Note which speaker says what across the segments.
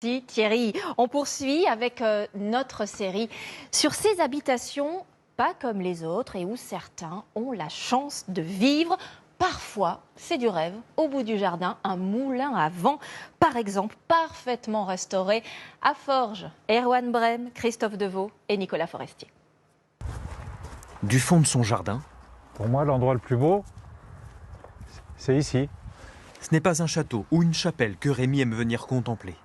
Speaker 1: Merci Thierry. On poursuit avec notre série sur ces habitations pas comme les autres et où certains ont la chance de vivre. Parfois, c'est du rêve. Au bout du jardin, un moulin à vent, par exemple, parfaitement restauré à Forges. Erwan Brem, Christophe Deveau et Nicolas Forestier.
Speaker 2: Du fond de son jardin.
Speaker 3: Pour moi, l'endroit le plus beau, c'est ici.
Speaker 2: Ce n'est pas un château ou une chapelle que Rémi aime venir contempler,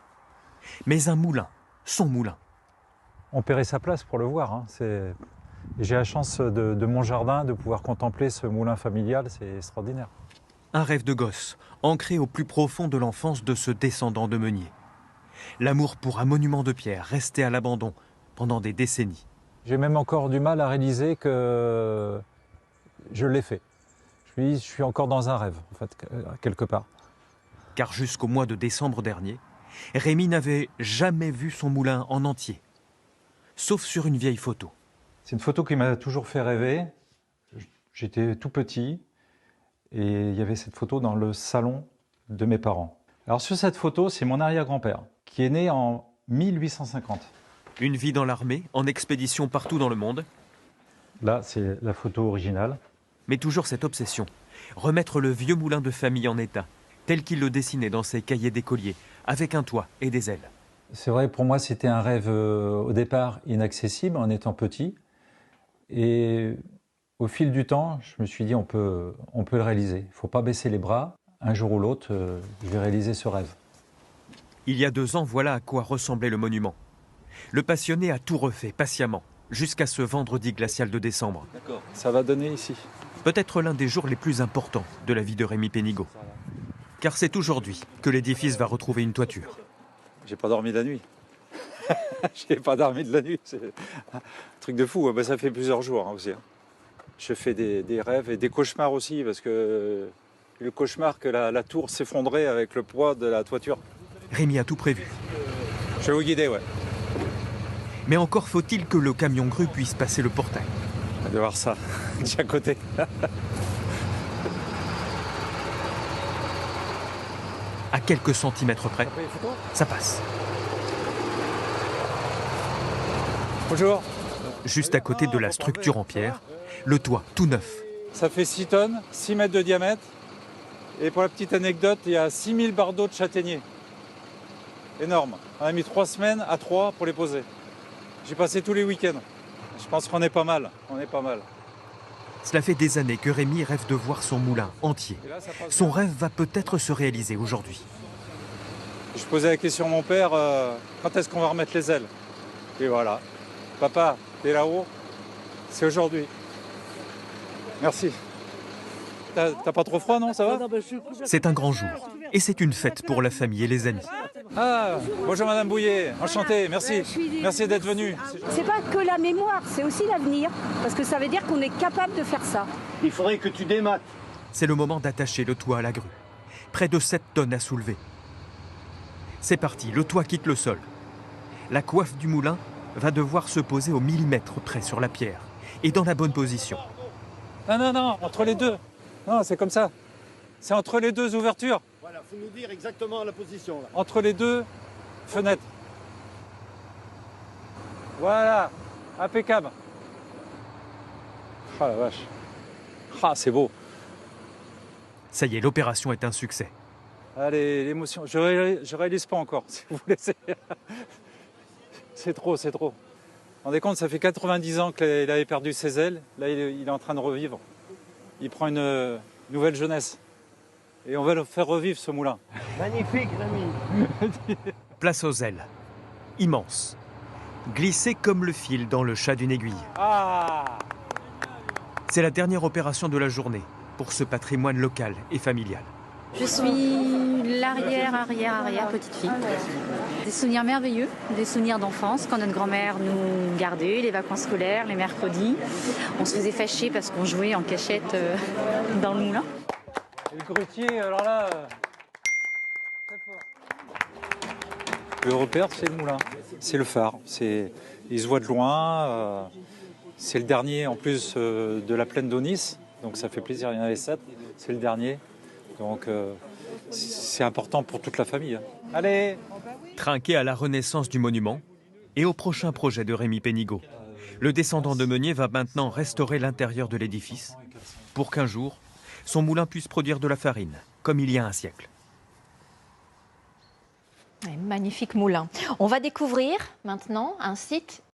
Speaker 2: mais un moulin, son moulin.
Speaker 3: On paierait sa place pour le voir. Hein. J'ai la chance de mon jardin de pouvoir contempler ce moulin familial, c'est extraordinaire.
Speaker 2: Un rêve de gosse, ancré au plus profond de l'enfance de ce descendant de meunier. L'amour pour un monument de pierre resté à l'abandon pendant des décennies.
Speaker 3: J'ai même encore du mal à réaliser que je l'ai fait. Je suis encore dans un rêve, en fait, quelque part.
Speaker 2: Car jusqu'au mois de décembre dernier, Rémi n'avait jamais vu son moulin en entier, sauf sur une vieille photo.
Speaker 3: C'est une photo qui m'a toujours fait rêver. J'étais tout petit et il y avait cette photo dans le salon de mes parents. Alors sur cette photo, c'est mon arrière-grand-père qui est né en 1850.
Speaker 2: Une vie dans l'armée, en expédition partout dans le monde.
Speaker 3: Là, c'est la photo originale.
Speaker 2: Mais toujours cette obsession, remettre le vieux moulin de famille en état, tel qu'il le dessinait dans ses cahiers d'écolier, avec un toit et des ailes.
Speaker 3: C'est vrai, pour moi, c'était un rêve au départ inaccessible en étant petit. Et au fil du temps, je me suis dit, on peut le réaliser. Il ne faut pas baisser les bras. Un jour ou l'autre, je vais réaliser ce rêve.
Speaker 2: Il y a 2 ans, voilà à quoi ressemblait le monument. Le passionné a tout refait patiemment, jusqu'à ce vendredi glacial de décembre.
Speaker 3: D'accord. Ça va donner ici.
Speaker 2: Peut-être l'un des jours les plus importants de la vie de Rémi Pénigaud. Car c'est aujourd'hui que l'édifice va retrouver une toiture.
Speaker 3: J'ai pas dormi la nuit. J'ai pas dormi de la nuit. C'est un truc de fou. Ça fait plusieurs jours aussi. Je fais des rêves et des cauchemars aussi, parce que le cauchemar que la tour s'effondrait avec le poids de la toiture.
Speaker 2: Rémi a tout prévu.
Speaker 3: Je vais vous guider, ouais.
Speaker 2: Mais encore faut-il que le camion grue puisse passer le portail.
Speaker 3: On va de voir ça, de chaque côté.
Speaker 2: À quelques centimètres près, ça passe.
Speaker 3: Bonjour.
Speaker 2: Juste à côté de la structure en pierre, le toit tout neuf.
Speaker 3: Ça fait 6 tonnes, 6 mètres de diamètre. Et pour la petite anecdote, il y a 6000 bardeaux de châtaigniers. Énorme. On a mis 3 semaines à 3 pour les poser. J'ai passé tous les week-ends. Je pense qu'on est pas mal. On est pas mal.
Speaker 2: Cela fait des années que Rémi rêve de voir son moulin entier. Son rêve va peut-être se réaliser aujourd'hui.
Speaker 3: Je posais la question à mon père, quand est-ce qu'on va remettre les ailes? Et voilà. Papa, t'es là-haut, c'est aujourd'hui. Merci. T'as pas trop froid, non? Ça va?
Speaker 2: C'est un grand jour. Et c'est une fête pour la famille et les amis.
Speaker 3: Ah, bonjour Madame Bouillet, enchanté, merci. Merci d'être venue.
Speaker 4: C'est pas que la mémoire, c'est aussi l'avenir. Parce que ça veut dire qu'on est capable de faire ça.
Speaker 5: Il faudrait que tu démates.
Speaker 2: C'est le moment d'attacher le toit à la grue. Près de 7 tonnes à soulever. C'est parti, le toit quitte le sol. La coiffe du moulin va devoir se poser au millimètre près sur la pierre et dans la bonne position.
Speaker 3: Non, entre les deux. Non, c'est comme ça. C'est entre les deux ouvertures.
Speaker 5: Voilà, faut nous dire exactement la position là.
Speaker 3: Entre les deux fenêtres. Voilà, impeccable. Ah la vache. Ah, c'est beau.
Speaker 2: Ça y est, l'opération est un succès.
Speaker 3: Allez, l'émotion. Je réalise pas encore, si vous laissez. C'est trop. Vous vous rendez compte, ça fait 90 ans qu'il avait perdu ses ailes. Là, il est en train de revivre. Il prend une nouvelle jeunesse. Et on va le faire revivre, ce moulin.
Speaker 5: Magnifique, Rémi.
Speaker 2: Place aux ailes. Immense. Glissé comme le fil dans le chat d'une aiguille.
Speaker 3: Ah!
Speaker 2: C'est la dernière opération de la journée pour ce patrimoine local et familial.
Speaker 6: Je suis l'arrière petite fille. Des souvenirs merveilleux, des souvenirs d'enfance, quand notre grand-mère nous gardait, les vacances scolaires, les mercredis. On se faisait fâcher parce qu'on jouait en cachette dans le moulin.
Speaker 3: Et le grutier, alors là... très fort. Le repère, c'est le moulin. C'est le phare. Il se voit de loin. C'est le dernier, en plus, de la plaine d'Aunis. Donc ça fait plaisir, il y en avait 7. C'est le dernier. Donc c'est important pour toute la famille. Allez,
Speaker 2: Trinqué à la renaissance du monument et au prochain projet de Rémi Pénigaud. Le descendant de meunier va maintenant restaurer l'intérieur de l'édifice pour qu'un jour, son moulin puisse produire de la farine, comme il y a un siècle.
Speaker 1: Magnifique moulin. On va découvrir maintenant un site